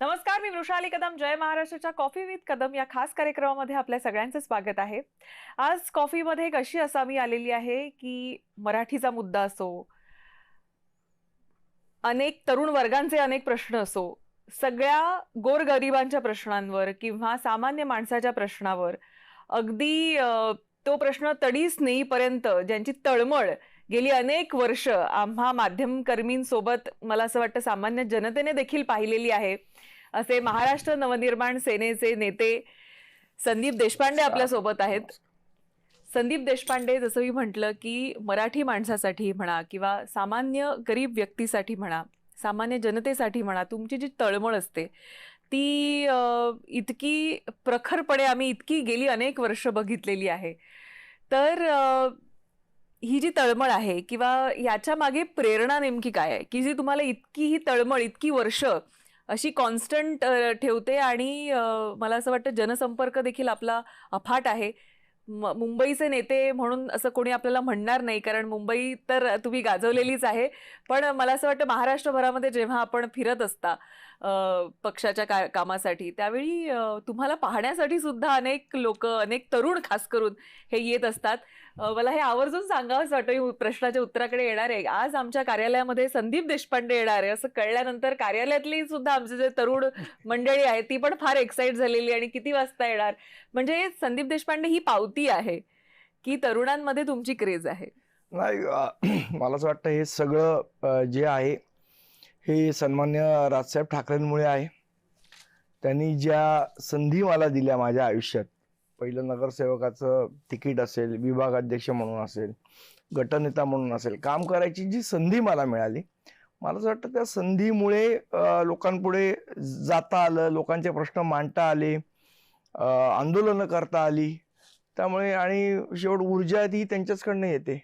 नमस्कार, मी वृषाली कदम. जय महाराष्ट्राच्या coffee with Kadam या खास कार्यक्रमामध्ये आपल्या सगळ्यांचं स्वागत आहे. आज कॉफीमध्ये एक अशी असामी आलेली आहे की मराठीचा मुद्दा असो, अनेक तरुण वर्गांचे अनेक प्रश्न असो, सगळ्या गोरगरिबांच्या प्रश्नांवर किंवा सामान्य माणसाच्या प्रश्नावर अगदी तो प्रश्न तडीस नेईपर्यंत ज्यांची तळमळ गेली अनेक वर्ष आम्हा माध्यमकर्मींसोबत मला असं वाटतं सामान्य जनतेने देखील पाहिलेली आहे. असे महाराष्ट्र नवनिर्माण सेनेचे नेते संदीप देशपांडे आपल्या सोबत आहेत. संदीप देशपांडे, जसं मी म्हटलं की मराठी माणसासाठी म्हणा किंवा सामान्य गरीब व्यक्तीसाठी म्हणा, सामान्य जनतेसाठी म्हणा, तुमची जी तळमळ असते ती इतकी प्रखरपणे आम्ही इतकी गेली अनेक वर्ष बघितलेली आहे. तर ही जी तळमळ आहे किंवा याच्या मागे प्रेरणा नेमकी काय आहे की जी तुम्हाला इतकी ही तळमळ इतकी वर्ष अशी कॉन्स्टंट ठेवते? आणि मला असं वाटतं जनसंपर्क देखील आपला अफाट आहे. मुंबईचे नेते म्हणून असं कोणी आपल्याला म्हणणार नाही, कारण मुंबई तर तुम्ही गाजवलेलीच आहे. पण मला असं वाटतं महाराष्ट्रभरामध्ये जेव्हा आपण फिरत असता पक्षाच्या कामासाठी, त्यावेळी तुम्हाला पाहण्यासाठी सुद्धा अनेक लोक, अनेक तरुण खास करून हे येत असतात. मला हे आवर्जून सांगावंच वाटतं. प्रश्नाच्या उत्तराकडे येणार आहे. आज आमच्या कार्यालयामध्ये संदीप देशपांडे येणार आहे असं कळल्यानंतर कार्यालयातली सुद्धा आमचे जे तरुण मंडळी आहे ती पण फार एक्साइट झालेली. आणि किती वाजता येणार, म्हणजे संदीप देशपांडे ही पावती आहे की तरुणांमध्ये तुमची क्रेज आहे. नाही, मला असं वाटतं हे सगळं जे आहे हे सन्मान्य राजसाहेब ठाकरेंमुळे आहे. त्यांनी ज्या संधी मला दिल्या माझ्या आयुष्यात, पहिलं नगरसेवकाचं तिकीट असेल, विभाग अध्यक्ष म्हणून असेल, गटनेता म्हणून असेल, काम करायची जी संधी मला मिळाली, मला असं वाटतं त्या संधीमुळे लोकांपुढे जाता आलं, लोकांचे प्रश्न मांडता आले, आंदोलनं करता आली. त्यामुळे आणि शेवट ऊर्जा ती त्यांच्याचकडनं येते.